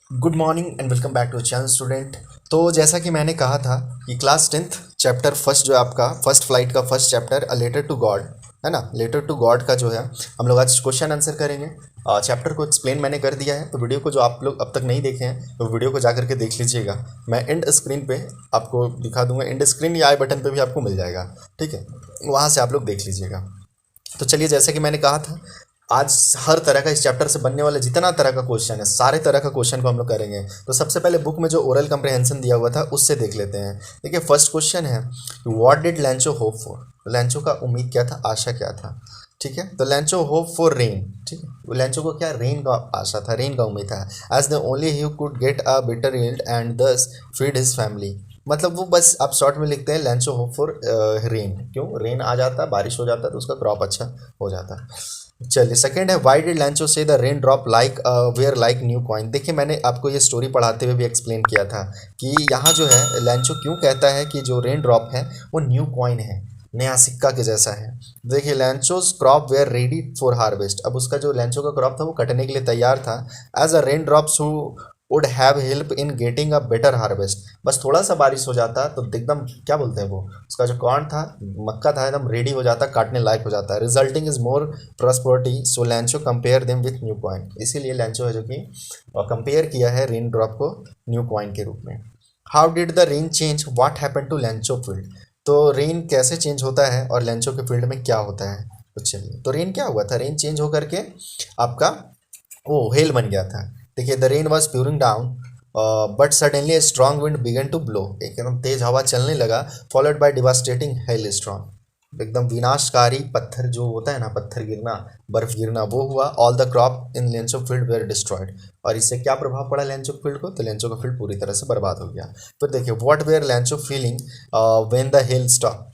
Good morning and welcome back to channel student. तो जैसा कि मैंने कहा था कि क्लास टेंथ चैप्टर फर्स्ट जो है आपका फर्स्ट फ्लाइट का first chapter a letter to God है ना। लेटर टू गॉड का जो है हम लोग आज क्वेश्चन आंसर करेंगे। चैप्टर को एक्सप्लेन मैंने कर दिया है, तो वीडियो को जो आप लोग अब तक नहीं देखे हैं तो वीडियो को जा करके देख लीजिएगा। मैं एंड स्क्रीन पे आपको दिखा दूंगा, एंड स्क्रीन या आई बटन पे भी आपको मिल जाएगा, ठीक है। वहाँ से आप लोग देख लीजिएगा। तो चलिए, जैसे कि मैंने कहा था, आज हर तरह का इस चैप्टर से बनने वाला जितना तरह का क्वेश्चन है सारे तरह का क्वेश्चन को हम लोग करेंगे। तो सबसे पहले बुक में जो ओरल कम्प्रहेंशन दिया हुआ था उससे देख लेते हैं। देखिए, फर्स्ट क्वेश्चन है, व्हाट डिड लैंचो होप फॉर। लैंचो का उम्मीद क्या था, आशा क्या था, ठीक है। तो लैंचो होप फॉर रेन, ठीक है। लैंचो को क्या, रेन का आशा था, रेन का उम्मीद था। As the only he could get a better yield and thus feed his family. मतलब वो बस आप शॉर्ट में लिखते हैं लैंचो होप फॉर रेन। क्यों, रेन आ जाता, बारिश हो जाता तो उसका क्रॉप अच्छा हो जाता। चलिए, सेकंड है, why did Lencho say the rain drop like were like new coin. देखिए, मैंने आपको ये स्टोरी पढ़ाते हुए भी एक्सप्लेन किया था कि यहाँ जो है लैंचो क्यों कहता है कि जो रेन ड्रॉप है वो न्यू कॉइन है, नया सिक्का के जैसा है। देखिए, Lencho's crop were ready for harvest. अब उसका जो लैंचो का क्रॉप था वो कटने के लिए तैयार था। As a rain drops who would have help in getting a better harvest. बस थोड़ा सा बारिश हो जाता तो एकदम क्या बोलते हैं वो, उसका जो कॉर्न था, मक्का था, एकदम रेडी हो जाता, काटने लायक हो जाता। Resulting is more prosperity, so Lencho compare them with new coin. इसीलिए लैंचो है जो कि कंपेयर किया है रेन ड्रॉप को न्यू कॉइन के रूप में। How did the rain change, what happen to Lencho field. तो रेन कैसे चेंज होता है और लैंचो के फील्ड में क्या होता है। तो चलिए, तो रेन क्या हुआ था, रेन चेंज होकर के आपका वो हेल बन गया था। देखिए, the rain was pouring down but suddenly a strong wind began to blow. एकदम तेज हवा चलने लगा, followed by devastating hail strong. एकदम विनाशकारी पत्थर जो होता है ना, पत्थर गिरना, बर्फ गिरना, वो हुआ। All the crop in Lencho field were destroyed. और इससे क्या प्रभाव पड़ा लेंचो फील्ड को, तो लेंचो का फील्ड पूरी तरह से बर्बाद हो गया। फिर देखिए, what were Lencho feeling when the hail stop.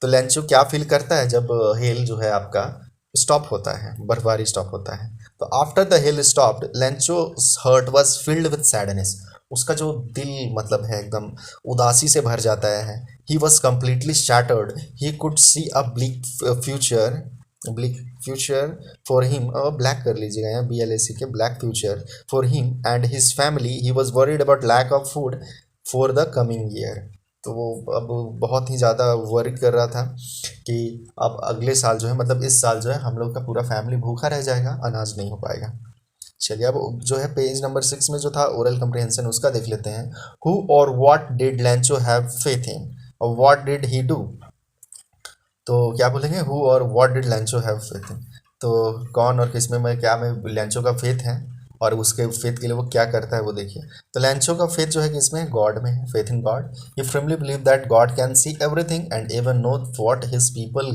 तो लेंचो क्या फील करता है जब हेल जो है आपका स्टॉप होता है, बर्फबारी स्टॉप होता है। तो after the hail stopped Lencho heart was filled with sadness. उसका जो दिल मतलब है एकदम उदासी से भर जाता है। He was completely shattered, he could see a bleak future, bleak future for him. Black कर लीजिएगा यहाँ, BLAC K, black future for him and his family. He was worried about lack of food for the coming year. तो वो अब बहुत ही ज़्यादा worry कर रहा था कि अब अगले साल जो है, मतलब इस साल जो है, हम लोग का पूरा फैमिली भूखा रह जाएगा, अनाज नहीं हो पाएगा। चलिए, अब जो है पेज नंबर 6 में जो था ओरल कम्प्रहेंशन उसका देख लेते हैं। हु और what did लैंचो have faith in, और व्हाट डिड ही डू। तो क्या बोलेंगे, हु और what did लैंचो have faith in. तो कौन और किस में क्या में लैंचो का फेथ है और उसके फेथ के लिए वो क्या करता है वो देखिए। तो लैंचो का फेथ जो है किसमें, गॉड में है, faith in God. He firmly believe that God can see everything and even know what his people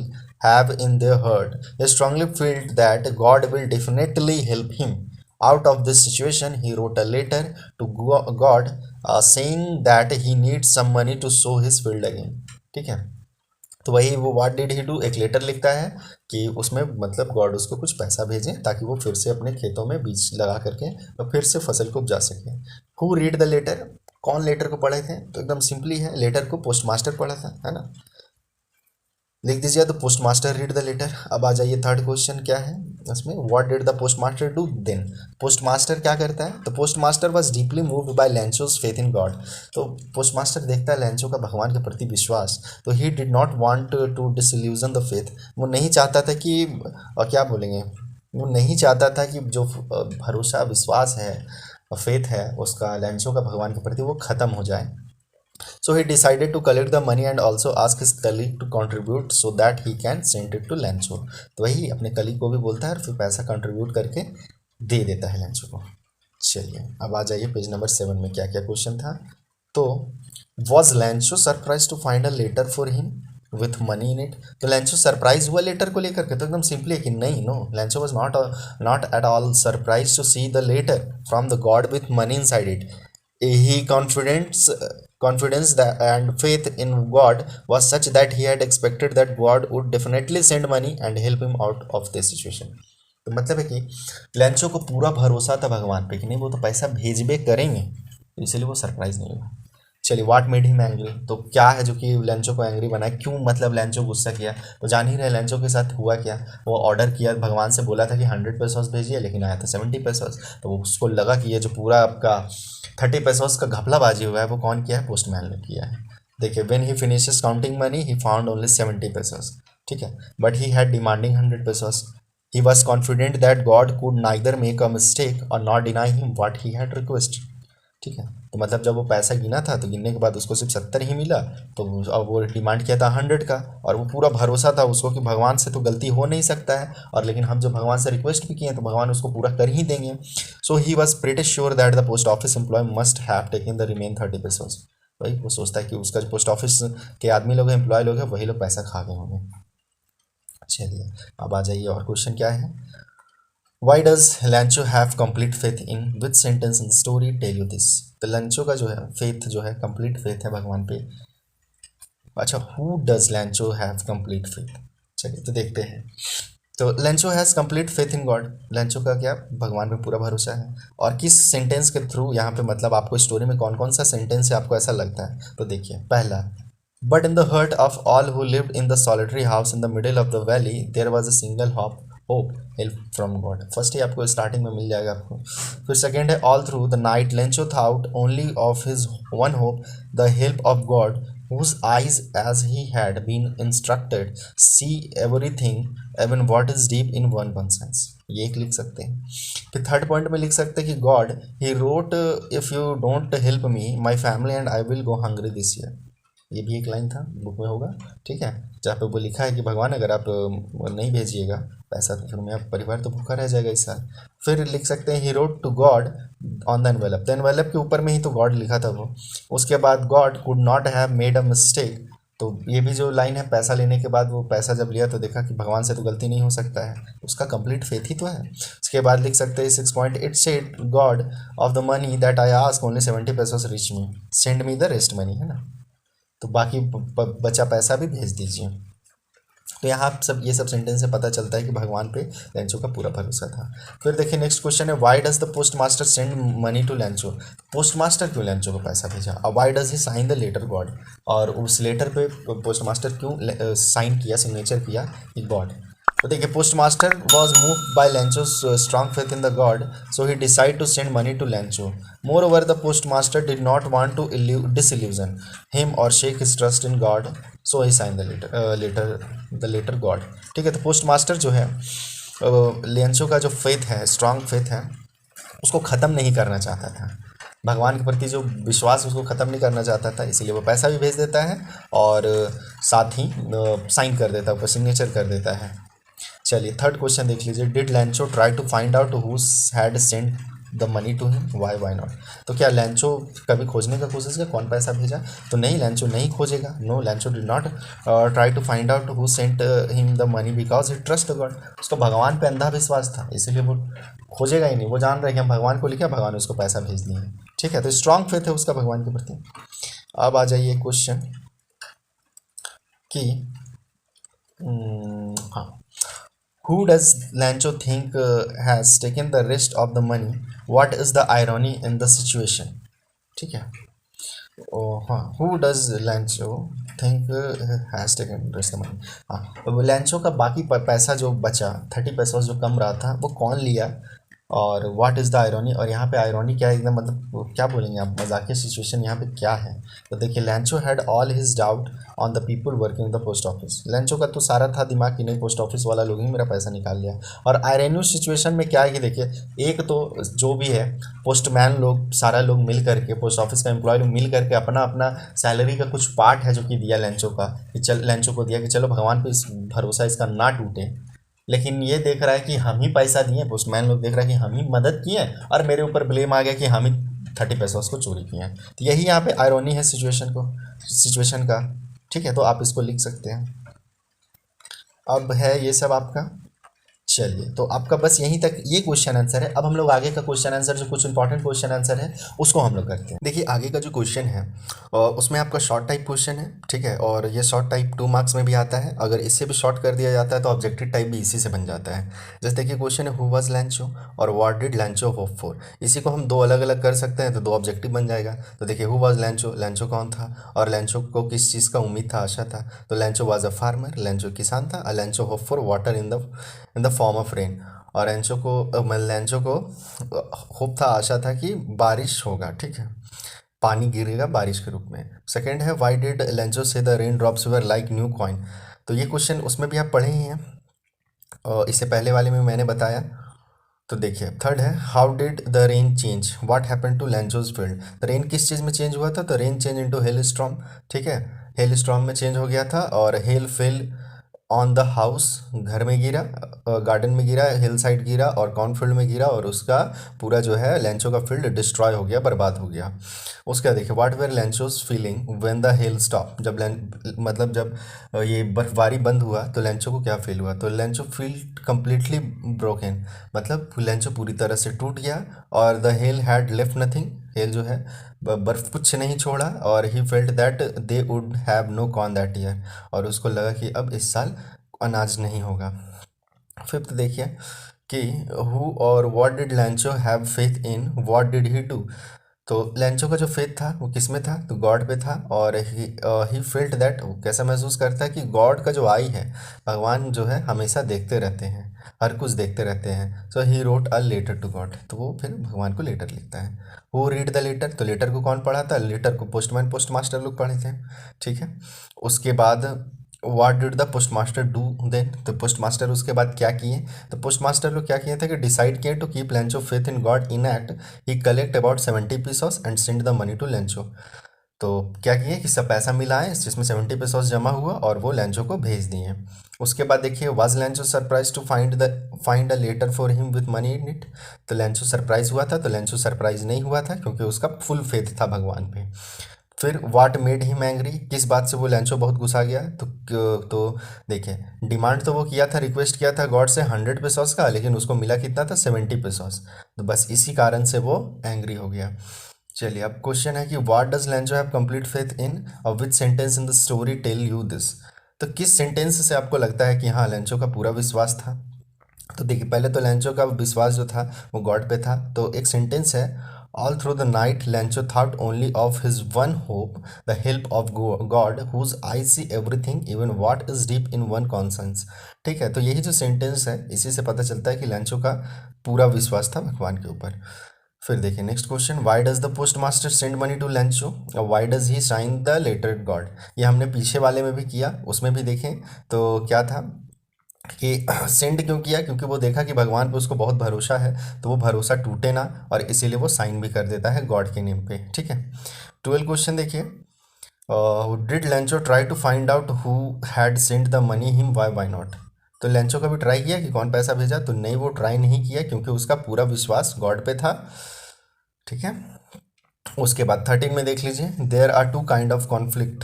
have in their heart. He strongly felt that God will definitely help him out of this situation. He wrote a letter to God saying that he needs some money to sow his field again. ठीक है। तो वही वो what did he do, एक letter लिखता है कि उसमें मतलब गॉड उसको कुछ पैसा भेजें ताकि वो फिर से अपने खेतों में बीज लगा करके और फिर से फसल को उपजा सके। हु रीड द लेटर, कौन लेटर को पढ़े थे, तो एकदम सिंपली है, लेटर को पोस्ट मास्टर पढ़ा था, है ना। लिख दीजिए तो post master read the letter. अब आ जाइए थर्ड क्वेश्चन क्या है इसमें, what did the post master do then. Postmaster क्या करता है, तो post master was deeply moved by Lencho's faith in God. तो पोस्ट मास्टर देखता है लैंचो का भगवान के प्रति विश्वास। तो he did not want to disillusion the faith. वो नहीं चाहता था कि क्या बोलेंगे, वो नहीं चाहता था कि जो भरोसा विश्वास है, फेथ है उसका लैंचो का भगवान के प्रति, वो ख़त्म हो जाए। So he decided to collect the money and also ask his colleague to contribute so that he can send it to Lancho. तो वही अपने कलीग को भी बोलता है और फिर पैसा कंट्रीब्यूट करके दे देता है लैंचो को। चलिए, अब आ जाइए पेज नंबर 7 में क्या क्या क्वेश्चन था। तो was Lencho surprise to find a letter for him with money in it. तो लैंचो सरप्राइज हुआ लेटर को लेकर के, तो एकदम सिंपली है कि नहीं, no, Lencho was not at all surprise to see the letter from the God with money inside it. He confidence that and faith in God was such that he had expected that God would definitely send money and help him out of this situation. तो मतलब है कि लैंचो को पूरा भरोसा था भगवान पे कि नहीं, वो तो पैसा भेजबे करेंगे, तो इसलिए वो सरप्राइज नहीं हुआ। चलिए, व्हाट मेड हिम एंग्री, तो क्या है जो कि लेंचो को एंग्री बनाए, क्यों मतलब लेंचो गुस्सा किया, तो जान ही रहे लेंचो के साथ हुआ क्या। वो ऑर्डर किया, भगवान से बोला था कि 100 पेसोस भेजिए, लेकिन आया था 70 पेसोस। तो वो उसको लगा कि ये जो पूरा आपका 30 पेसोस का घपलाबाजी हुआ है वो कौन किया है, पोस्टमैन ने किया है। देखिए, when he finishes counting money he found only 70 pesos, ठीक है, but he had demanding 100 pesos. He was confident that God could neither make a mistake और not deny him what he had request, ठीक है। तो मतलब जब वो पैसा गिना था तो गिनने के बाद उसको सिर्फ 70 ही मिला, तो अब वो डिमांड किया था 100 का, और वो पूरा भरोसा था उसको कि भगवान से तो गलती हो नहीं सकता है, और लेकिन हम जब भगवान से रिक्वेस्ट भी किए हैं तो भगवान उसको पूरा कर ही देंगे। So he was pretty sure that the post office employ must have taken the remain 30 pesos. वही वो सोचता है कि उसका जो पोस्ट ऑफिस के आदमी लोग हैं, एम्प्लॉय लोग हैं, वही लोग पैसा खा गए होंगे। चलिए, अब आ जाइए, और क्वेश्चन क्या है। Why does Lancho have complete faith in which sentence in the story tell you this? तो लंचो का जो है फेथ जो है, कंप्लीट फेथ है भगवान पे। अच्छा, who does Lencho have complete faith, चलिए तो देखते हैं। तो लैंचो has complete faith in God, लैंचो का क्या, भगवान पे पूरा भरोसा है। और किस सेंटेंस के थ्रू, यहाँ पे मतलब आपको स्टोरी में कौन कौन सा सेंटेंस है आपको ऐसा लगता है, तो देखिए, पहला, but in the heart of all who lived in the solitary house in the middle of the valley there was a single hope help from God. First ही आपको स्टार्टिंग में मिल जाएगा आपको। फिर सेकेंड है, all through the night Lencho thought only of his one hope, the help of God whose eyes as he had been instructed see everything even what is deep in one sense, ये एक लिख सकते हैं। फिर third point में लिख सकते हैं कि God he road if you don't help me my family and I will go hungry this year, ये भी एक लाइन था, बुक में होगा, ठीक है, जहाँ पे वो लिखा है कि भगवान अगर आप नहीं भेजिएगा पैसा तो फिर मेरा परिवार तो भूखा रह जाएगा इस साल। फिर लिख सकते हैं he wrote to God on the envelope के ऊपर में ही तो गॉड लिखा था वो। उसके बाद God could not have made a mistake, तो ये भी जो लाइन है, पैसा लेने के बाद वो पैसा जब लिया तो देखा कि भगवान से तो गलती नहीं हो सकता है, उसका कंप्लीट फेथ ही तो है। उसके बाद लिख सकते हैं 6 point, it said God of the money that I ask only 70 pesos reach me, send me the rest money, है ना, तो बाकी बचा पैसा भी भेज दीजिए। तो यहाँ सब ये सब सेंटेंस से पता चलता है कि भगवान पे लैंचो का पूरा भरोसा था। फिर देखिए नेक्स्ट क्वेश्चन है, why does the post master send money to Lencho, post master क्यों लैंचो को पैसा भेजा, और why does he sign the letter God, और उस लेटर पे पोस्ट मास्टर क्यों साइन किया, सिग्नेचर किया गॉड। तो देखिए, postmaster was move by Lencho's strong faith in the God, so he decided to send money to Lancho. Moreover, the postmaster did not want to disillusion him or shake his trust in God, so he signed the letter God. ठीक है, तो post master जो है Lencho का जो faith है, strong faith है, उसको ख़त्म नहीं करना चाहता था, भगवान के प्रति जो विश्वास उसको ख़त्म नहीं करना चाहता था, इसीलिए वो पैसा भी भेज देता है और साथ ही साइन कर देता है, ऊपर सिग्नेचर कर देता है। चलिए, थर्ड क्वेश्चन देख लीजिए, did Lencho try to find out who had send the money to him, why not, तो क्या लैंचो कभी खोजने का कोशिश किया कौन पैसा भेजा, तो नहीं, लैंचो नहीं खोजेगा, no, Lencho did not try to find out who sent him the money because he trust God, उसको भगवान पे अंधा विश्वास था, इसलिए वो खोजेगा ही नहीं, वो जान रहे हैं कि हम भगवान को लिखा, भगवान ने उसको पैसा भेज दिया, ठीक है, तो स्ट्रांग फेथ है उसका भगवान के प्रति। अब आ जाइए क्वेश्चन कि हाँ, who does Lancho think has taken the rest of the money? What is the irony in the situation? ठीक है, हाँ, who does Lancho think has taken the rest of the money? हाँ, तो लैंचो का बाकी पैसा जो बचा, 30 पैसा जो कम रहा था, वो कौन लिया, और व्हाट इज़ द आयरनी, और यहाँ पे आयरनी क्या है, एकदम मतलब क्या बोलेंगे आप, मजाकिया सिचुएशन यहाँ पे क्या है। तो देखिए, लैंचो had all his doubt on the people working the post office, लैंचो का तो सारा था दिमाग कि नहीं, पोस्ट ऑफिस वाला लोग ही मेरा पैसा निकाल लिया। और आयरनी सिचुएशन में क्या है कि देखिए, एक तो जो भी है पोस्टमैन लोग, सारा लोग मिल करके, पोस्ट ऑफिस का एम्प्लॉय लोग मिल करके अपना अपना सैलरी का कुछ पार्ट है जो कि दिया लैंचो का, कि लैंचो को दिया कि चलो भगवान पे इस भरोसा इसका ना टूटे, लेकिन ये देख रहा है कि हम ही पैसा दिए, पोस्टमैन लोग देख रहा है कि हम ही मदद किए, और मेरे ऊपर ब्लेम आ गया कि हम ही 30 पैसा उसको चोरी किए हैं। तो यही यहाँ पे आयरनी है सिचुएशन का, ठीक है, तो आप इसको लिख सकते हैं। अब है ये सब आपका चलिए, तो आपका बस यहीं तक ये क्वेश्चन आंसर है। अब हम लोग आगे का क्वेश्चन आंसर जो कुछ इंपॉर्टेंट क्वेश्चन आंसर है उसको हम लोग करते हैं। देखिए आगे का जो क्वेश्चन है उसमें आपका शॉर्ट टाइप क्वेश्चन है, ठीक है, और ये शॉर्ट टाइप 2 मार्क्स में भी आता है। अगर इससे भी शॉर्ट कर दिया जाता है तो ऑब्जेक्टिव टाइप भी इसी से बन जाता है। जैसे देखिए क्वेश्चन है, हु वाज लैंचो और व्हाट डिड लैंचो होप फॉर। इसी को हम दो अलग अलग कर सकते हैं तो दो ऑब्जेक्टिव बन जाएगा। तो देखिए हु वाज लैंचो, लैंचो कौन था, और लैंचो को किस चीज़ का उम्मीद था, आशा था। तो लैंचो वाज अ फार्मर, लैंचो किसान था। लैंचो hope for water in the form of rain, और लैंचो को होप था, आशा था कि बारिश होगा, ठीक है, पानी गिरेगा बारिश के रूप में। सेकंड है, why did Lencho say the rain drops were like new coin. तो ये क्वेश्चन उसमें भी आप पढ़े ही हैं और इससे पहले वाले में मैंने बताया। तो देखिए थर्ड है, how did the rain change, what happen to Lencho's field. The rain किस चीज़ में चेंज हुआ था, तो rain change into hail storm, ठीक है, हेल स्टॉर्म में चेंज हो गया था। और hail fell on the house, घर में गिरा, गार्डन में गिरा, हिल साइड गिरा और कॉर्नफील्ड में गिरा, और उसका पूरा जो है लैंचो का फील्ड डिस्ट्रॉय हो गया, बर्बाद हो गया। उसका देखिए, what were Lencho's feeling when the hail stop. मतलब जब ये बर्फबारी बंद हुआ तो लैंचो को क्या फील हुआ, तो लैंचो फील कंप्लीटली ब्रोकन, मतलब लैंचो पूरी तरह से टूट गया। और the hail had left nothing, hail जो है बर्फ कुछ नहीं छोड़ा। और he felt that they would have no corn that year, और उसको लगा कि अब इस साल अनाज नहीं होगा। फिफ्थ देखिए कि हु और what did लैंचो have faith in, what did he do. तो लैंचो का जो फेथ था वो किस में था, तो गॉड पे था। और ही फेल्ट दैट, वो कैसा महसूस करता है कि गॉड का जो आई है, भगवान जो है हमेशा देखते रहते हैं, हर कुछ देखते रहते हैं। So he wrote a letter to God, तो वो फिर भगवान को लेटर लिखता है। हु रीड द लेटर, तो लेटर को कौन पढ़ा था, लेटर को पोस्टमैन पोस्ट मास्टर लोग पढ़े थे, ठीक है। उसके बाद what did the post master do then, तो पोस्ट मास्टर उसके बाद क्या किए, तो पोस्ट मास्टर लोग क्या किए थे कि डिसाइड किए to keep Lencho faith in God intact he collect about 70 pesos and send the money to Lencho. तो क्या किए कि सब पैसा मिला है जिसमें 70 pesos जमा हुआ और वो लैंचो को भेज दिए। उसके बाद देखिए, was Lencho surprise to find a letter for him with money in it. तो लैंचो सरप्राइज हुआ था, तो लैंचो सरप्राइज नहीं हुआ था क्योंकि उसका फुल फेथ था भगवान पे। फिर वाट मेड हिम एंग्री, किस बात से वो लैंचो बहुत गुस्सा गया, तो देखिए डिमांड तो वो किया था, रिक्वेस्ट किया था गॉड से 100 pesos का, लेकिन उसको मिला कितना था, 70 pesos। तो बस इसी कारण से वो एंग्री हो गया। चलिए अब क्वेश्चन है कि what does Lencho have complete faith in, और which sentence in the story tell you this. तो किस सेंटेंस से आपको लगता है कि हाँ लैंचो का पूरा विश्वास था। तो देखिए पहले तो लैंचो का विश्वास जो था वो गॉड पे था। तो एक सेंटेंस है, all through the night Lencho thought only of his one hope, the help of God whose eye see everything even what is deep in one conscience. ठीक है, तो यही जो सेंटेंस है इसी से पता चलता है कि लैंचो का पूरा विश्वास था भगवान के ऊपर। फिर देखिए next question, why does the post master send money to Lencho, why does he sign the letter God. ये हमने पीछे वाले में भी किया, उसमें भी देखें तो क्या था कि सेंड क्यों किया, क्योंकि वो देखा कि भगवान पे उसको बहुत भरोसा है, तो वो भरोसा टूटे ना, और इसीलिए वो साइन भी कर देता है गॉड के नेम पे, ठीक है। 12 क्वेश्चन देखिए, did Lencho try to find out who had send the money him, why not. तो लैंचो का भी ट्राई किया कि कौन पैसा भेजा, तो नहीं, वो ट्राई नहीं किया क्योंकि उसका पूरा विश्वास गॉड पे था, ठीक है। उसके बाद 13 में देख लीजिए, there are two kind of conflict,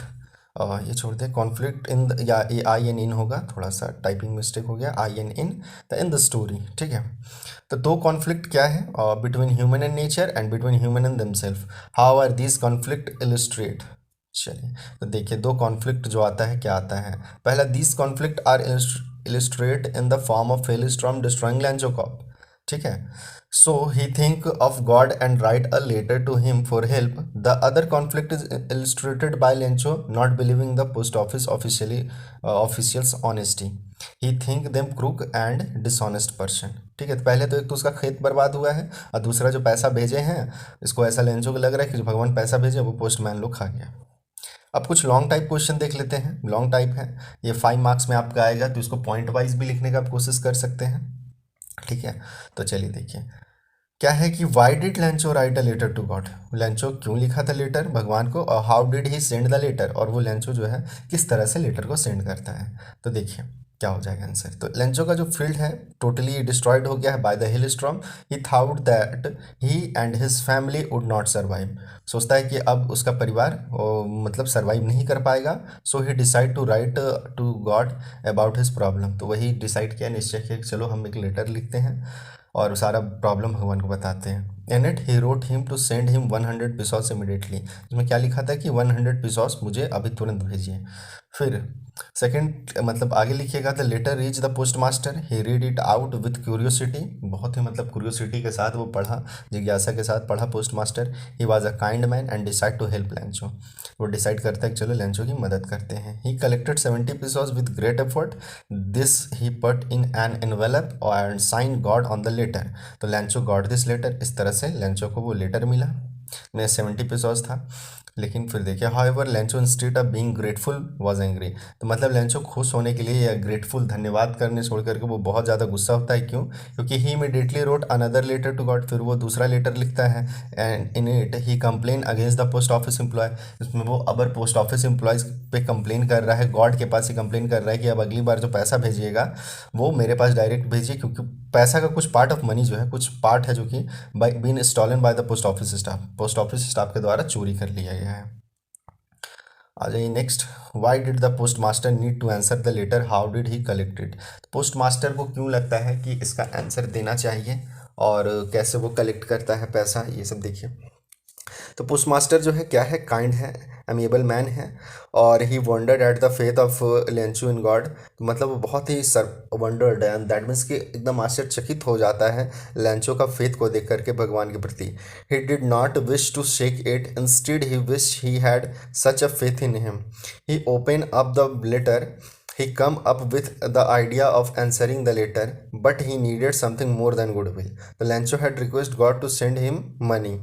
ये छोड़ दे, कॉन्फ्लिक्ट इन या ये आई एन इन होगा, थोड़ा सा टाइपिंग मिस्टेक हो गया, I N in the story, ठीक है। तो दो कॉन्फ्लिक्ट क्या है, between human and nature and between human and themselves, how are this conflict illustrate. चलिए तो देखिए दो कॉन्फ्लिक्ट जो आता है क्या आता है, पहला, this conflict are illustrate in the form of hailstorm destroying Lanchokov, ठीक है। So he think of God and write a letter to him for help. The other conflict is illustrated by Lencho not believing the post office officials honesty. He think them crook and dishonest person, ठीक है। तो पहले तो एक तो उसका खेत बर्बाद हुआ है, और दूसरा जो पैसा भेजे हैं इसको ऐसा लेंचो को लग रहा है कि जो भगवान पैसा भेजे वो पोस्टमैन लोग खा गया। अब कुछ लॉन्ग टाइप क्वेश्चन देख लेते हैं, लॉन्ग टाइप है, ये 5 मार्क्स में आपका आएगा, तो इसको पॉइंट वाइज भी लिखने का आप कोशिश कर सकते हैं, ठीक है। तो चलिए देखिए, क्या है कि why did Lencho write a letter to God, Lencho क्यों लिखा था लेटर भगवान को, और how did he send the letter, और वो लेंचो जो है किस तरह से लेटर को सेंड करता है। तो देखिए क्या हो जाएगा आंसर। तो लेंचो का जो फील्ड है टोटली डिस्ट्रॉयड हो गया है by the hill storm. He thought that he and his family would not survive, सोचता है कि अब उसका परिवार मतलब सर्वाइव नहीं कर पाएगा। So he decide to write to God about his problem, तो वही डिसाइड किया, निश्चय किया कि चलो हम एक लेटर लिखते हैं और सारा प्रॉब्लम भगवान को बताते हैं। In it he wrote him to send him 100 pesos immediately, इसमें क्या लिखा था कि 100 पिसोस मुझे अभी तुरंत भेजिए। फिर सेकंड मतलब आगे लिखिएगा, the letter reach the post master, he read it out with curiosity, बहुत ही मतलब क्यूरियोसिटी के साथ वो पढ़ा, जिज्ञासा के साथ पढ़ा post master. He was a kind man and decide to help Lencho, वो डिसाइड करता है कि चलो लेंचो की मदद करते हैं। He collected 70 pesos with great effort, this he put in an envelope and sign God on the letter, तो लेंचो गॉड दिस लेटर, इस तरह से लेंचो को वो लेटर मिला में 70 पिसोस था। लेकिन फिर देखिए however Lencho instead of being grateful was angry, तो मतलब लेंचो खुश होने के लिए या ग्रेटफुल धन्यवाद करने छोड़ करके वो बहुत ज़्यादा गुस्सा होता है। क्यों? क्योंकि he immediately wrote another letter to God, फिर वो दूसरा लेटर लिखता है। And in it he complain against the post office employ, इसमें वो अबर पोस्ट ऑफिस एम्प्लॉयज़ पे कंप्लेन कर रहा है, गॉड के पास ही कंप्लेन कर रहा है कि अब अगली बार जो पैसा भेजिएगा वो मेरे पास डायरेक्ट भेजिए, क्योंकि पैसा का कुछ पार्ट ऑफ मनी जो है, कुछ पार्ट है जो कि by been stolen by the post office staff के द्वारा चोरी कर लिया गया है। आ जाइए next, why did the post master need to answer the letter, how did he collect it, post master को क्यों लगता है कि इसका आंसर देना चाहिए और कैसे वो कलेक्ट करता है पैसा, ये सब देखिए। तो पोस्ट मास्टर जो है क्या है, काइंड है, अमेबल मैन है, और he wondered at the faith of Lencho in God, तो मतलब वो बहुत ही sir wondered and that means कि एकदम आश्चर्यचकित हो जाता है लेंचो का फेथ को देख करके भगवान के प्रति। He did not wish to shake it, instead he wish he had such a faith in him. He open up the letter, he come up with the idea of answering the letter, but he needed something more than goodwill. The Lancho had requested God to send him money.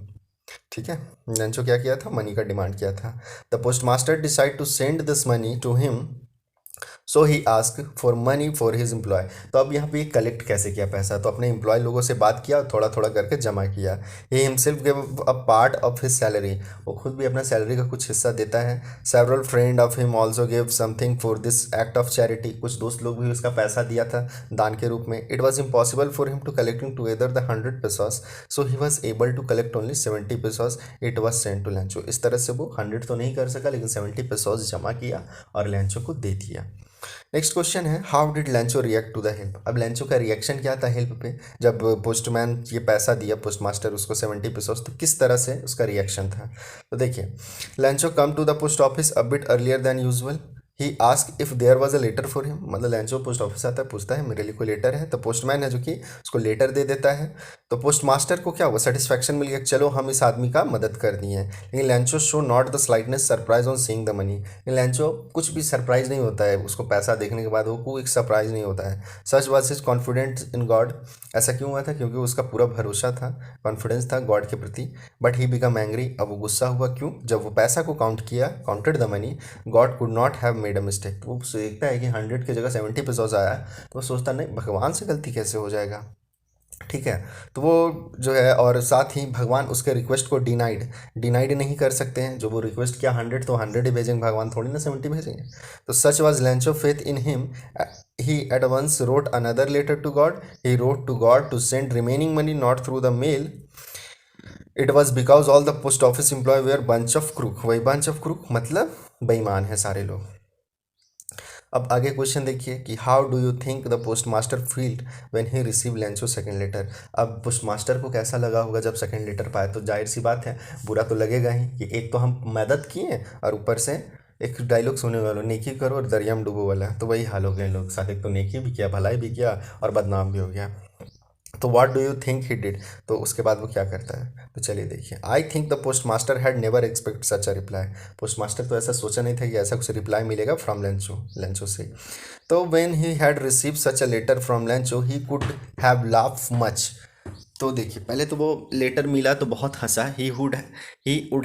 ठीक है, Lencho क्या किया था, money का demand किया था। The post master decide to send this money to him, so he ask for money for his employ, तो अब यहाँ पे कलेक्ट कैसे किया पैसा, तो अपने एम्प्लॉय लोगों से बात किया, थोड़ा थोड़ा करके जमा किया। He himself give a part of his salary, वो खुद भी अपना सैलरी का कुछ हिस्सा देता है। Several friend of him also give something for this act of charity, कुछ दोस्त लोग भी उसका पैसा दिया था दान के रूप में। It was impossible for him to collecting together the 100 pesos, so he was able to collect only 70 pesos, it was send to Lencho, इस तरह से वो 100 तो नहीं कर सका लेकिन 70 pesos जमा किया और लेंचो को दे दिया। नेक्स्ट क्वेश्चन है, how did Lencho react to the help, अब लेंचो का रिएक्शन क्या था हेल्प पे, जब पोस्टमैन ये पैसा दिया पोस्ट मास्टर उसको 70 pesos, तो किस तरह से उसका रिएक्शन था। तो देखिए, Lencho come to the post office a bit earlier than usual, he ask if there was a letter for him, मतलब लेंचो पोस्ट ऑफिस आता है, पूछता है मेरे लिए कोई लेटर है, तो पोस्टमैन है जो कि उसको लेटर दे देता है। तो पोस्ट मास्टर को क्या हुआ, सेटिस्फैक्शन मिल गया, चलो हम इस आदमी का मदद कर दिए हैं। लेकिन Lencho show not the slightness surprise on seeing the money, Lencho कुछ भी सरप्राइज नहीं होता है, उसको पैसा देखने के बाद वो कोई सरप्राइज नहीं होता है। सच was his confident in God, ऐसा क्यों हुआ था, क्योंकि उसका पूरा भरोसा था, कॉन्फिडेंस था गॉड के प्रति। बट ही बिकम एंग्री, अब वो गुस्सा हुआ, क्यों, जब वो पैसा को काउंट किया, counted the money, God could not have made a mistake, वो देखता है कि 100 की जगह 70 pesos आया, तो वो सोचता नहीं भगवान से गलती कैसे हो जाएगा। ठीक है, तो वो जो है, और साथ ही भगवान उसके रिक्वेस्ट को डिनाइड नहीं कर सकते हैं, जो वो रिक्वेस्ट किया 100 तो 100 ही भेजेंगे, भगवान थोड़ी ना 70 भेजेंगे। तो such was Lencho faith in him, he at once wrote another letter to God, he wrote to God to send remaining money not through the mail, it was because all the post office employ were bunch of crook, वही bunch of crook मतलब बेईमान है सारे लोग। अब आगे question देखिए कि how do you think the post master felt when he receive Lencho second letter, अब पोस्ट मास्टर को कैसा लगा होगा जब सेकंड लेटर पाया, तो जाहिर सी बात है बुरा तो लगेगा ही कि एक तो हम मदद किए और ऊपर से एक डायलॉग सुने वालों, नेकी करो और दरिया में डूबो वाला, तो वही हाल हो गया लोग साथ, एक तो नेकी भी किया, भलाई भी किया और बदनाम भी हो गया। तो what do you think he did, तो उसके बाद वो क्या करता है, तो चलिए देखिए। I think the post master had never expect such a reply, post master तो ऐसा सोचा नहीं था कि ऐसा कुछ रिप्लाई मिलेगा फ्रॉम लेंचो से। तो when he had receive such a letter from Lencho he could have laugh much, तो देखिए, पहले तो वो लेटर मिला तो बहुत हंसा। He would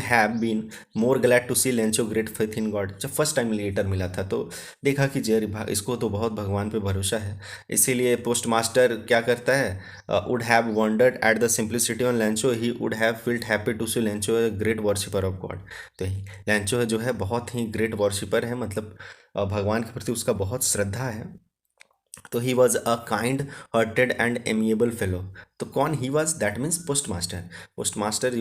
have been more glad to see Lencho great faith in God. जब फर्स्ट टाइम लेटर मिला था तो देखा कि जे इसको तो बहुत भगवान पे भरोसा है, इसीलिए पोस्ट मास्टर क्या करता है, would have wondered at the simplicity on Lencho, he would have felt happy to see Lencho a great worshipper of God. तो ही लेंचो जो है बहुत ही ग्रेट वर्शिपर है, मतलब भगवान के प्रति उसका बहुत श्रद्धा है। तो ही was a kind hearted and amiable fellow. तो कौन he was, that means post master.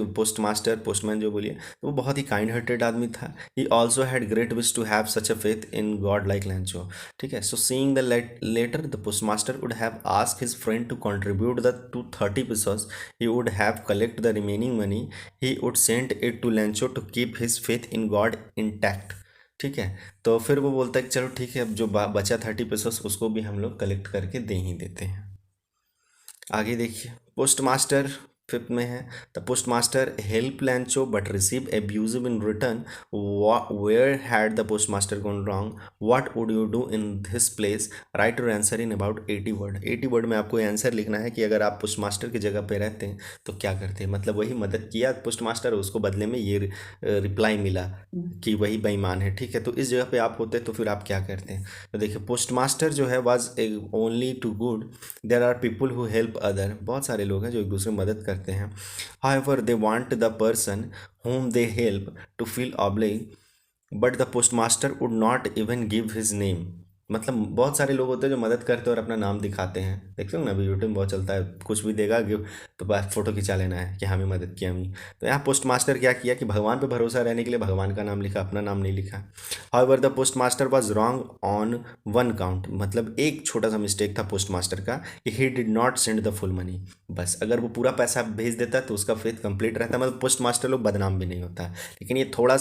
Postman जो बोलिए, तो वो बहुत ही काइंड हार्टेड आदमी था। He also had great wish to have such a faith in God like Lencho. ठीक है, so seeing the letter the post master would have ask his friend to contribute the two 30 pesos। He would have collect the remaining money. He would send it to Lencho to keep his faith in God intact. ठीक है, तो फिर वो बोलता है कि चलो ठीक है, अब जो बचा 30 pesos उसको भी हम लोग कलेक्ट करके दे ही देते हैं। आगे देखिए, पोस्ट मास्टर फिफ्थ में है। The post master help Lencho but receive abusive in return. Where had the post master gone wrong, what would you do in this place, write your answer in about 80 word. 80 word में आपको answer लिखना है कि अगर आप post master की जगह पे रहते हैं तो क्या करते हैं, मतलब वही मदद किया पोस्ट मास्टर, उसको बदले में ये रिप्लाई मिला कि वही बेईमान है। ठीक है, तो इस जगह पे आप होते तो फिर आप क्या करते हैं। तो देखिए, पोस्ट मास्टर जो है was only too good, there are people who help other. बहुत सारे लोग हैं जो एक दूसरे की मदद करते हैं। However they want the person whom they help to feel obliged, but the post master would not even give his name. मतलब बहुत सारे लोग होते हैं जो मदद करते हैं और अपना नाम दिखाते हैं, देखते हो ना, अभी यूट्यूब में बहुत चलता है, कुछ भी देगा गिव तो बस फोटो खिंचा लेना है कि हमें मदद किया हमें। तो यहाँ पोस्ट मास्टर क्या किया कि भगवान पे भरोसा रहने के लिए भगवान का नाम लिखा, अपना नाम नहीं लिखा। However the post master was wrong on one count, मतलब एक छोटा सा मिस्टेक था पोस्ट मास्टर का कि ही did not send the full money. बस अगर वो पूरा पैसा भेज देता तो उसका फेथ कंप्लीट रहता, मतलब पोस्ट मास्टर लोग बदनाम भी नहीं होता। लेकिन ये थोड़ा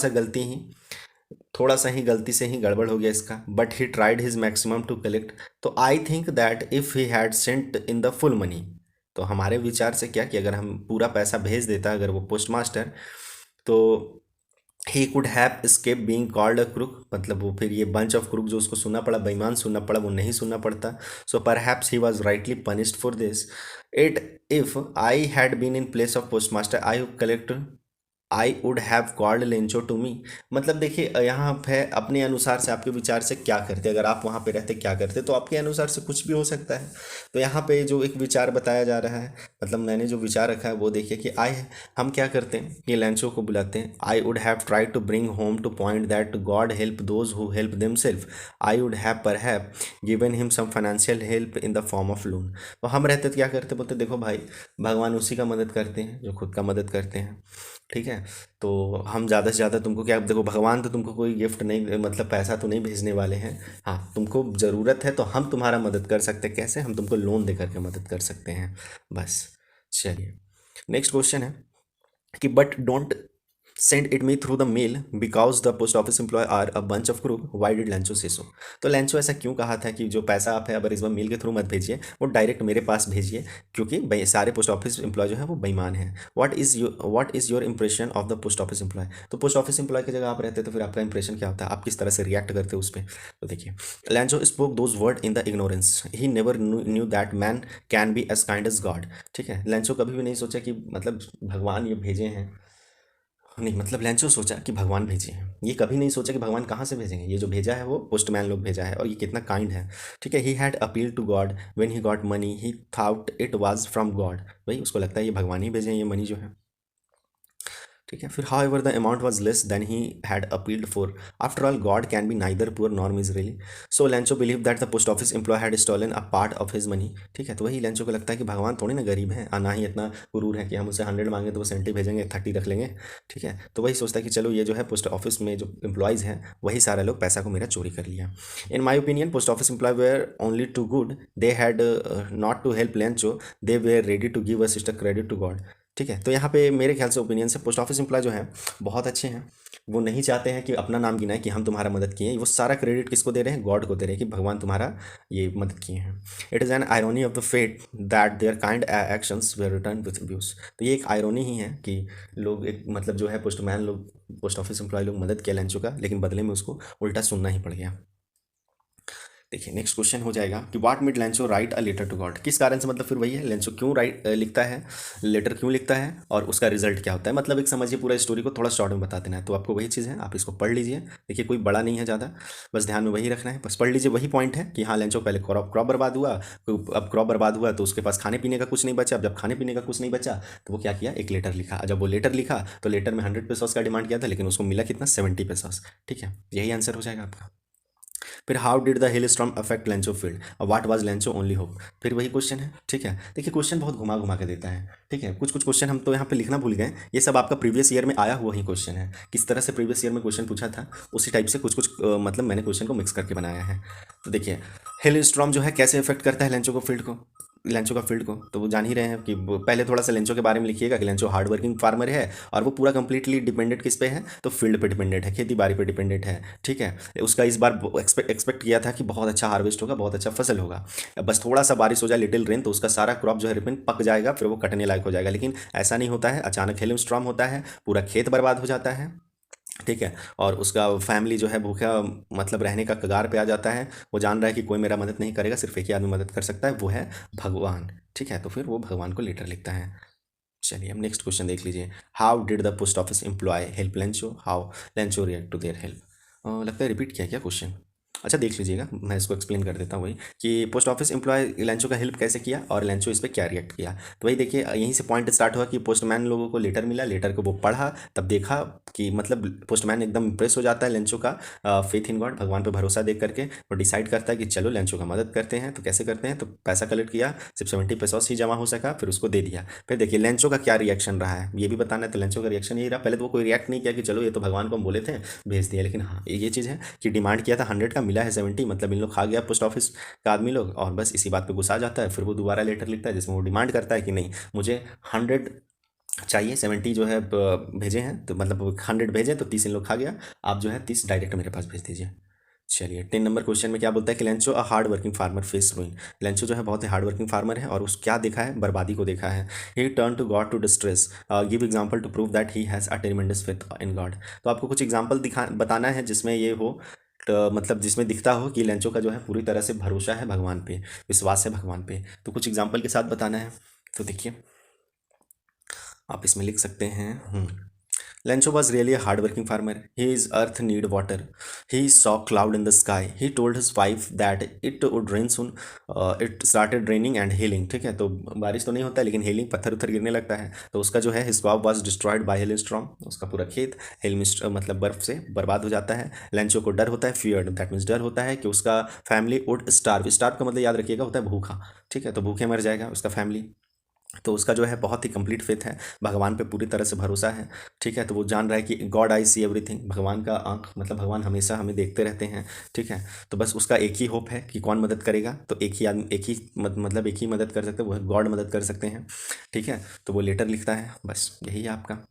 सा ही गलती से ही गड़बड़ हो गया इसका। But he tried his maximum to collect. तो I think that if he had sent in the full money, तो हमारे विचार से क्या कि अगर हम पूरा पैसा भेज देता अगर वो पोस्ट मास्टर, तो he could have escape being called a crook, मतलब वो फिर ये बंच ऑफ क्रुक जो उसको सुनना पड़ा, बेईमान सुनना पड़ा, वो नहीं सुनना पड़ता। So perhaps he was rightly punished for this. It if I had been in place of post master I would have called Lencho to me. मतलब देखिए, यहाँ पे अपने अनुसार से आपके विचार से क्या करते, अगर आप वहाँ पे रहते क्या करते, तो आपके अनुसार से कुछ भी हो सकता है। तो यहाँ पे जो एक विचार बताया जा रहा है, मतलब मैंने जो विचार रखा है वो देखिए कि हम क्या करते हैं कि लेंचो को बुलाते हैं। I would have try to bring home to point that God help those who help them self. I would have per have given him some financial help in the form of loan. तो हम रहते तो क्या करते, बोलते देखो भाई, भगवान उसी का मदद करते हैं जो खुद का मदद करते हैं। ठीक है, तो हम ज़्यादा से ज़्यादा तुमको क्या, देखो भगवान तो तुमको कोई गिफ्ट नहीं, मतलब पैसा तो नहीं भेजने वाले हैं। हाँ, तुमको ज़रूरत है तो हम तुम्हारा मदद कर सकते हैं, कैसे, हम तुमको लोन दे करके मदद कर सकते हैं बस। चलिए, नेक्स्ट क्वेश्चन है कि but don't send it me through the mail because the post office employ are a bunch of crook, why did Lencho say so. तो लैंचो ऐसा क्यों कहा था कि जो पैसा आप है अगर इस बार मेल के थ्रू मत भेजिए, वो डायरेक्ट मेरे पास भेजिए, क्योंकि सारे पोस्ट ऑफिस एम्प्लॉय जो है वो बेईमान है। What is your impression of the post office employ. तो पोस्ट ऑफिस एम्प्लॉय की जगह आप रहते तो फिर आपका इंप्रेशन क्या होता है, आप किस तरह से रिएक्ट करते हो उस पर। तो देखिए, Lencho spoke those word in the ignorance, he never knew that man can be as kind as God. ठीक है, लैंचो कभी भी नहीं सोचा कि मतलब भगवान ये भेजे हैं, नहीं, मतलब लैंचो सोचा कि भगवान भेजे हैं, ये कभी नहीं सोचा कि भगवान कहाँ से भेजेंगे, ये जो भेजा है वो पोस्टमैन लोग भेजा है और ये कितना काइंड है। ठीक है, he had appeal to God when he got money, he thought it was from God. भाई उसको लगता है ये भगवान ही भेजे हैं ये मनी जो है। ठीक है, फिर however the amount was less than he had appealed for, after all God can be neither poor nor miserly. So Lencho believe that the post office employ had stolen a part of his money. ठीक है, तो वही लैंचो को लगता है कि भगवान थोड़ी ना गरीब है, ना ही इतना गुरूर है कि हम उससे 100 मांगे तो वो 70 भेजेंगे, 30 रख लेंगे। ठीक है, तो वही सोचता है कि चलो ये जो है पोस्ट ऑफिस में जो एम्प्लॉयज़ हैं वही सारे लोग पैसा को मेरा चोरी कर लिया। In my opinion post office employ were only too good, they had not to help Lencho, they were ready to give a sister credit to God. ठीक है, तो यहाँ पे मेरे ख्याल से ओपिनियन से पोस्ट ऑफिस एम्प्लॉय जो है बहुत अच्छे हैं। वो नहीं चाहते हैं कि अपना नाम गिनाए कि हम तुम्हारा मदद किए हैं, वो सारा क्रेडिट किसको दे रहे हैं, गॉड को दे रहे हैं कि भगवान तुम्हारा ये मदद किए हैं। It is an irony of the fate that their kind actions were return with abuse. तो ये एक आयरोनी ही है कि लोग एक मतलब जो है पोस्टमैन लोग, पोस्ट ऑफिस एम्प्लॉय लोग मदद किया लैंचो का, लेकिन बदले में उसको उल्टा सुनना ही पड़ गया। देखिए नेक्स्ट क्वेश्चन हो जाएगा कि what made Lencho write a letter to God, किस कारण से, मतलब फिर वही है, लेंचो क्यों लिखता है, लेटर क्यों लिखता है और उसका रिजल्ट क्या होता है, मतलब एक समझिए पूरा स्टोरी को थोड़ा शॉर्ट में बता देना है। तो आपको वही चीज़ है, आप इसको पढ़ लीजिए। देखिए कोई बड़ा नहीं है ज़्यादा, बस ध्यान में वही रखना है, बस पढ़ लीजिए। वही पॉइंट है कि हाँ लेंचो पहले क्रॉप बर्बाद हुआ, अब क्रॉप बर्बाद हुआ तो उसके पास खाने पीने का कुछ नहीं बचा। अब जब खाने पीने का कुछ नहीं बचा तो वो क्या किया, एक लेटर लिखा। जब वो लेटर लिखा तो लेटर में 100 पेसोस का डिमांड किया था, लेकिन उसको मिला कितना, 70 पेसोस। ठीक है, यही आंसर हो जाएगा आपका। फिर how did the hill storm affect Lencho field, और what was Lencho only hope, फिर वही क्वेश्चन है। ठीक है, देखिए क्वेश्चन बहुत घुमा घुमा के देता है। ठीक है, कुछ कुछ क्वेश्चन हम तो यहाँ पे लिखना भूल गए, ये सब आपका प्रीवियस ईयर में आया हुआ ही क्वेश्चन है। किस तरह से प्रीवियस ईयर में क्वेश्चन पूछा था उसी टाइप से कुछ कुछ मतलब मैंने क्वेश्चन को मिक्स करके बनाया है। तो देखिए हिल स्टॉर्म जो है कैसे इफेक्ट करता है लेंचो को फील्ड को, लेंचो का फील्ड को, तो वो जान ही रहे हैं कि पहले थोड़ा सा लेंचो के बारे में लिखिएगा कि लेंचो हार्ड वर्किंग फार्मर है और वो पूरा कंप्लीटली डिपेंडेंट किस पे है, तो फील्ड पे डिपेंडेंट है, खेती बाड़ी पे डिपेंडेंट है। ठीक है, उसका इस बार एक्सपेक्ट किया था कि बहुत अच्छा हार्वेस्ट होगा, बहुत अच्छा फसल होगा, बस थोड़ा सा बारिश हो जाए, लिटिल रेन, तो उसका सारा क्रॉप जो है रिपन पक जाएगा, फिर वो कटने लायक हो जाएगा। लेकिन ऐसा नहीं होता है, अचानक हेल स्टॉर्म होता है, पूरा खेत बर्बाद हो जाता है। ठीक है, और उसका फैमिली जो है भूखा मतलब रहने का कगार पे आ जाता है। वो जान रहा है कि कोई मेरा मदद नहीं करेगा, सिर्फ एक ही आदमी मदद कर सकता है, वो है भगवान। ठीक है, तो फिर वो भगवान को लेटर लिखता है। चलिए अब नेक्स्ट क्वेश्चन देख लीजिए। How did the post office employ help Lencho, how Lencho react to their help. लगता है रिपीट किया क्या क्वेश्चन। अच्छा देख लीजिएगा, मैं इसको एक्सप्लेन कर देता हूँ वही कि पोस्ट ऑफिस एम्प्लॉय लेंचो का हेल्प कैसे किया और लेंचो इस पर क्या रिएक्ट किया। तो वही देखिए यहीं से पॉइंट स्टार्ट हुआ कि पोस्टमैन लोगों को लेटर मिला, लेटर को वो पढ़ा, तब देखा कि मतलब पोस्टमैन एकदम इम्प्रेस हो जाता है लेंचो का फेथ इन गॉड, भगवान पर भरोसा देख करके वो डिसाइड करता है कि चलो लेंचो का मदद करते हैं। तो कैसे करते हैं, तो पैसा कलेक्ट किया, सिर्फ 70 पेसोस ही जमा हो सका, फिर उसको दे दिया। फिर देखिए लेंचो का क्या रिएक्शन रहा है ये भी बताना है। तो लेंचो का रिएक्शन यही रहा, पहले तो वो कोई रिएक्ट नहीं किया कि चलो ये तो भगवान को हम बोले थे भेज दिया, लेकिन हाँ ये चीज़ है कि डिमांड किया था 100 का, मिला है 70, मतलब इन लोग खा गया पोस्ट ऑफिस का आदमी लोग, और बस इसी बात पे गुस्सा आ जाता है। फिर वो दोबारा लेटर लिखता है जिसमें वो डिमांड करता है कि नहीं मुझे 100 चाहिए, 70 जो है भेजे हैं, तो मतलब 100 भेजे तो 30 इन लोग खा गया, आप जो है 30 डायरेक्ट मेरे पास भेज दीजिए। चलिए 10 नंबर क्वेश्चन में क्या बोलता है कि Lencho a hard working farmer face रूइन, Lencho जो है बहुत ही हार्ड वर्किंग फार्मर है और उस क्या देखा है, बर्बादी को देखा है। He turn to God to distress, give example to prove that he has a tremendous faith in God. तो आपको कुछ एग्जाम्पल दिखा बताना है जिसमें ये हो, तो मतलब जिसमें दिखता हो कि लेंचो का जो है पूरी तरह से भरोसा है भगवान पे, विश्वास है भगवान पे। तो कुछ एग्जाम्पल के साथ बताना है। तो देखिए आप इसमें लिख सकते हैं Lencho was really a hardworking farmer. His earth need water. He saw cloud in the sky. He told his wife that it would rain soon. It started raining and hailing. ठीक है, तो बारिश तो नहीं होता है लेकिन हेलिंग, पत्थर उत्थर गिरने लगता है। तो उसका जो है his crop was destroyed by hailstorm. उसका पूरा खेत हेल मतलब बर्फ से बर्बाद हो जाता है। लेंचो को डर होता है, feared, that means डर होता है कि उसका फैमिली would starve. starve का मतलब याद रखिएगा होता है भूखा। ठीक है, तो भूखे मर जाएगा उसका फैमिली। तो उसका जो है बहुत ही कंप्लीट फेथ है, भगवान पे पूरी तरह से भरोसा है। ठीक है, तो वो जान रहा है कि गॉड आई सी एवरीथिंग, भगवान का आंख मतलब भगवान हमेशा हमें देखते रहते हैं। ठीक है, तो बस उसका एक ही होप है कि कौन मदद करेगा, तो एक ही आदमी, एक ही मतलब एक ही मदद कर सकते हैं, वो है गॉड मदद कर सकते हैं। ठीक है, तो वो लेटर लिखता है, बस यही है आपका।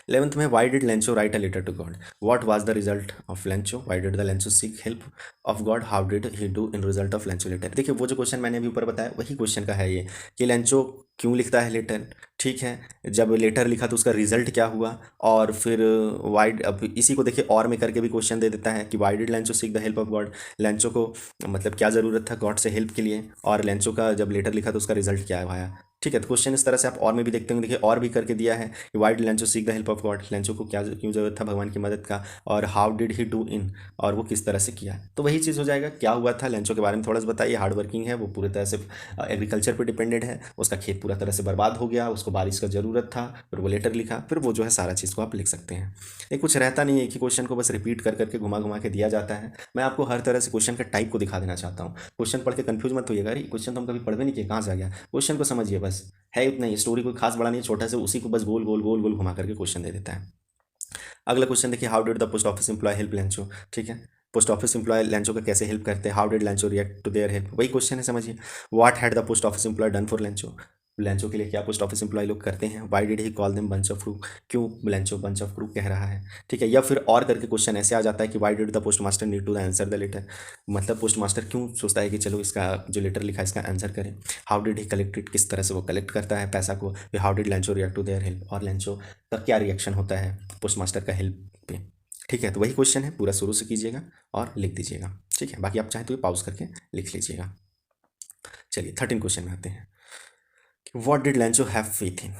11th में why did Lencho write a letter to God, what was the result of Lencho, why did the Lencho seek help of God, how did he do in result of Lencho letter. देखिए वो जो question मैंने अभी ऊपर बताया वही question का है ये, कि लेंचो क्यों लिखता है लेटर। ठीक है, जब लेटर लिखा तो उसका रिजल्ट क्या हुआ, और फिर वाई, अब इसी को देखिए और में करके भी क्वेश्चन दे देता है कि why did Lencho seek the help of God, Lencho को मतलब क्या ज़रूरत था गॉड से हेल्प के लिए, और लेंचो का जब लेटर लिखा तो उसका रिजल्ट क्या आया। ठीक है, तो क्वेश्चन इस तरह से आप और में भी देखते होंगे, देखिए और भी करके दिया है कि why did Lencho seek the help of God, Lencho को क्या क्यों जरूरत था भगवान की मदद का, और हाउ डिड ही डू इन, और वो किस तरह से किया। तो वही चीज़ हो जाएगा, क्या हुआ था लेंचो के बारे में थोड़ा सा बताइए। हार्ड वर्किंग है, वो पूरी तरह से एग्रीकल्चर पर डिपेंडेंट है, उसका खेत पूरा तरह से बर्बाद हो गया, उसको बारिश का ज़रूरत था, फिर वो लेटर लिखा, फिर वो जो है सारा चीज़ को आप लिख सकते हैं। ये कुछ रहता नहीं है, एक ही क्वेश्चन को बस रिपीट कर करके घुमा घुमा के दिया जाता है। मैं आपको हर तरह से क्वेश्चन का टाइप को दिखा देना चाहता हूँ। क्वेश्चन पढ़ के कंफ्यूज मत होइएगा, अरे क्वेश्चन तो हम कभी पढ़ भी नहीं किए, कहाँ से आ गया। क्वेश्चन को समझिए बस, है उतना ही, स्टोरी कोई खास बड़ा नहीं है, छोटा से उसी को बस गोल गोल गोल गोल घुमा करके क्वेश्चन दे देता है। अगला क्वेश्चन देखिए, how did the post office employ help Lencho. ठीक है, पोस्ट ऑफिस एम्प्लॉय लेंचो का कैसे हेल्प करते हैं, how did Lencho react to their help, वही क्वेश्चन है समझिए। What had the post office employ done for Lencho, Lencho के लिए क्या पोस्ट ऑफिस एम्प्लॉय लोग करते हैं। Why did he call them bunch of crew, क्यों लेंचो बंच ऑफ क्रू कह रहा है। ठीक है, या फिर और करके क्वेश्चन ऐसे आ जाता है कि why did the post master need to answer the letter, मतलब पोस्ट मास्टर क्यों सोचता है कि चलो इसका जो लेटर लिखा है इसका आंसर करें। How did he collect it, किस तरह से वो कलेक्ट करता है पैसा को। How did Lencho react to their help, और लेंचो का क्या रिएक्शन होता है पोस्ट मास्टर का हेल्प पे। ठीक है, तो वही क्वेश्चन है, पूरा शुरू से कीजिएगा और लिख दीजिएगा। ठीक है, बाकी आप चाहें तो ये पॉज करके लिख लीजिएगा। चलिए 13 क्वेश्चन में आते हैं। What did Lancho have faith in?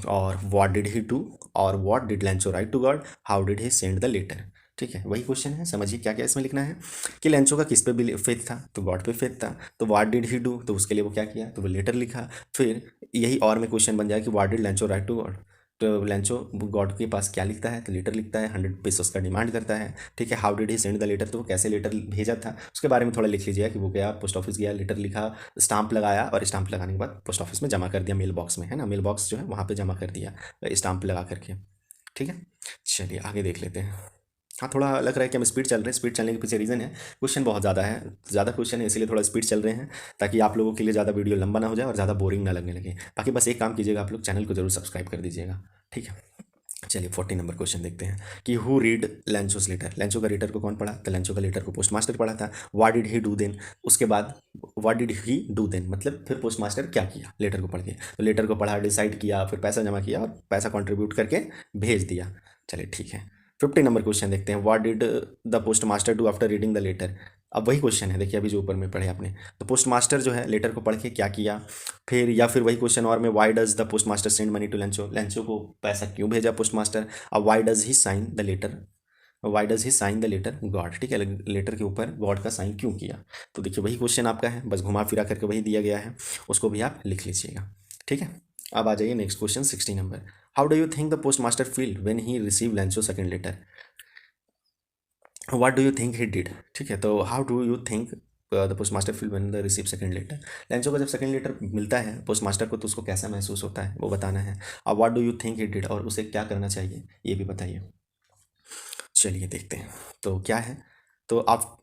और what did he do? और what did Lancho write to God? How did he send the letter? ठीक है, वही क्वेश्चन है, समझिए क्या क्या इसमें लिखना है कि लैंचो का किस पे फेथ था, तो गॉड पे फेथ था। तो व्हाट डिड ही डू, तो उसके लिए वो क्या किया, तो वो लेटर लिखा। फिर यही और में क्वेश्चन बन जाए कि what did Lencho write to God, तो लैंचो गॉड के पास क्या लिखता है, तो लेटर लिखता है, 100 पेसोस का डिमांड करता है। ठीक है, how did he send the letter, तो वो कैसे लेटर भेजा था उसके बारे में थोड़ा लिख लीजिएगा कि वो गया पोस्ट ऑफिस गया, लेटर लिखा, स्टाम्प लगाया और स्टाम्प लगाने के बाद पोस्ट ऑफिस में जमा कर दिया, मेल बॉक्स में, है ना, मेल बॉक्स जो है वहाँ पे जमा कर दिया स्टाम्प लगा करके। ठीक है, चलिए आगे देख लेते हैं। हाँ, थोड़ा लग रहा है कि हम स्पीड चल रहे हैं, स्पीड चलने के पीछे रीज़न है क्वेश्चन बहुत ज़्यादा है, ज़्यादा क्वेश्चन है इसीलिए थोड़ा स्पीड चल रहे हैं, ताकि आप लोगों के लिए ज़्यादा वीडियो लंबा ना हो जाए और ज़्यादा बोरिंग ना लगने लगे। बाकी बस एक काम कीजिएगा, आप लोग चैनल को जरूर सब्सक्राइब कर दीजिएगा। ठीक है, चलिए 40 नंबर क्वेश्चन देखते हैं कि हु रीड लैंचोस लेटर, लैंचो का लेटर को कौन पढ़ा, तो लैंचो का लेटर को पोस्ट मास्टर पढ़ा था। What did he do then, उसके बाद what did he do then मतलब फिर पोस्ट मास्टर क्या किया लेटर को पढ़ के, तो लेटर को पढ़ा, डिसाइड किया, फिर पैसा जमा किया और पैसा कंट्रीब्यूट करके भेज दिया। चलिए ठीक है, 50 नंबर क्वेश्चन देखते हैं। What did the post master do after reading the letter, अब वही क्वेश्चन है, देखिए अभी जो ऊपर में पढ़े आपने, तो पोस्ट मास्टर जो है लेटर को पढ़ के क्या किया। फिर या फिर वही क्वेश्चन और में, why does the post master send money to Lencho, Lencho को पैसा क्यों भेजा पोस्ट मास्टर। अब why does he sign the letter, why does he sign the letter God, ठीक है, लेटर के ऊपर गॉड का साइन क्यों किया। तो देखिए वही क्वेश्चन आपका है, बस घुमा फिरा करके वही दिया गया है, उसको भी आप लिख लीजिएगा। ठीक है, अब आ जाइए next question 60 number. How do you think the post master feel when he receive Lencho second letter, what do you think he did. ठीक है, तो how do you think the post master feel when the receive second letter, Lencho को जब second letter मिलता है post master को तो उसको कैसा महसूस होता है वो बताना है। अब what do you think he did, और उसे क्या करना चाहिए ये भी बताइए। चलिए देखते हैं तो क्या है, तो आप,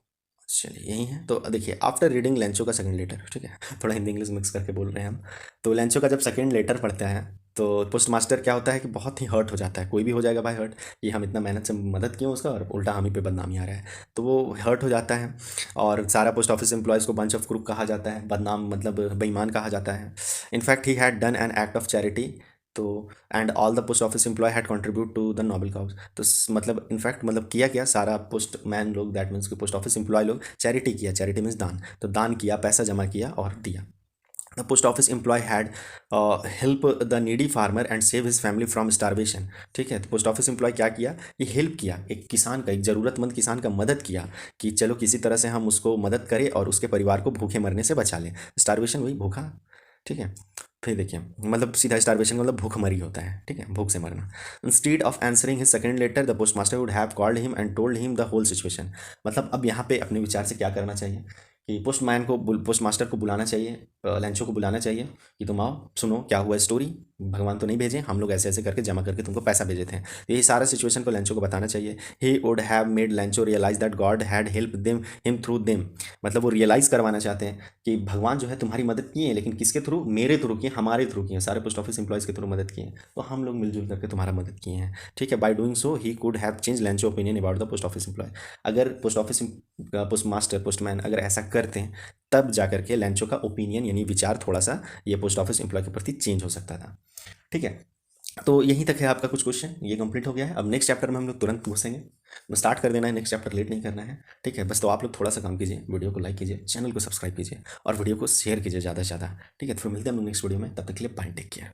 चलिए यही है, तो देखिए आफ्टर रीडिंग लैंचो का सेकंड लेटर, ठीक है, थोड़ा हिंदी इंग्लिश मिक्स करके बोल रहे हैं हम, तो लैंचो का जब सेकंड लेटर पढ़ता है तो पोस्ट मास्टर क्या होता है कि बहुत ही हर्ट हो जाता है, कोई भी हो जाएगा भाई हर्ट, कि हम इतना मेहनत से मदद किए उसका और उल्टा हम ही पे बदनामी आ रहा है, तो वो हर्ट हो जाता है। और सारा पोस्ट ऑफिस एम्प्लॉयज़ को बंच ऑफ क्रूक कहा जाता है, बदनाम मतलब बेईमान कहा जाता है। In fact he had done an act of charity, तो and all the post office employ had contribute to the noble cause, तो मतलब इनफैक्ट मतलब किया क्या, सारा पोस्ट मैन लोग, दैट मीन्स कि पोस्ट ऑफिस एम्प्लॉय लोग चैरिटी किया, चैरिटी मीन्स दान, तो दान किया, पैसा जमा किया और दिया। The post office employ had help the needy farmer and save his family from starvation, ठीक है, तो पोस्ट ऑफिस एम्प्लॉय क्या किया, ये हेल्प किया, एक किसान का, एक ज़रूरतमंद किसान का मदद किया कि चलो किसी तरह से हम उसको मदद करें और उसके परिवार को भूखे मरने से बचा लें, स्टारवेशन वही भूखा। ठीक है, फिर देखिए मतलब सीधा स्टारवेशन मतलब भूखमरी होता है, ठीक है, भूख से मरना। Instead of answering his second letter the post master would have called him and told him the whole situation, मतलब अब यहाँ पे अपने विचार से क्या करना चाहिए कि पोस्टमैन को, पोस्ट मास्टर को बुलाना चाहिए, लैंचो को बुलाना चाहिए कि तुम आओ सुनो क्या हुआ स्टोरी, भगवान तो नहीं भेजे, हम लोग ऐसे ऐसे करके जमा करके तुमको पैसा भेजे थे, यही सारा सिचुएशन को लैंचो को बताना चाहिए। He would have made Lencho realize that God had help them him through them, मतलब वो रियलाइज़ करवाना चाहते हैं कि भगवान जो है तुम्हारी मदद किए हैं, लेकिन किसके थ्रू, मेरे थ्रू किए, हमारे थ्रू किए, सारे पोस्ट ऑफिस एम्प्लॉयज़ के थ्रू मदद किए हैं, तो हम लोग मिलजुल करके तुम्हारा मदद किए हैं। ठीक है, by doing so he could have change Lencho opinion about the post office employ, अगर post office post master postman अगर ऐसा करते हैं तब जा करके लैंचो का ओपिनियन यानी विचार थोड़ा सा ये पोस्ट ऑफिस एम्प्लॉय के प्रति चेंज हो सकता था। ठीक है, तो यहीं तक है आपका कुछ क्वेश्चन, ये कंप्लीट हो गया है। अब नेक्स्ट चैप्टर में हम लोग तुरंत घुसेंगे, स्टार्ट कर देना है नेक्स्ट चैप्टर, लेट नहीं करना है। ठीक है, बस तो आप लोग थोड़ा सा काम कीजिए, वीडियो को लाइक कीजिए, चैनल को सब्सक्राइब कीजिए और वीडियो को शेयर कीजिए ज़्यादा से ज़्यादा। ठीक है, तो फिर मिलते हैं हम लोग नेक्स्ट वीडियो में, तब तक के लिए बाय, टेक केयर।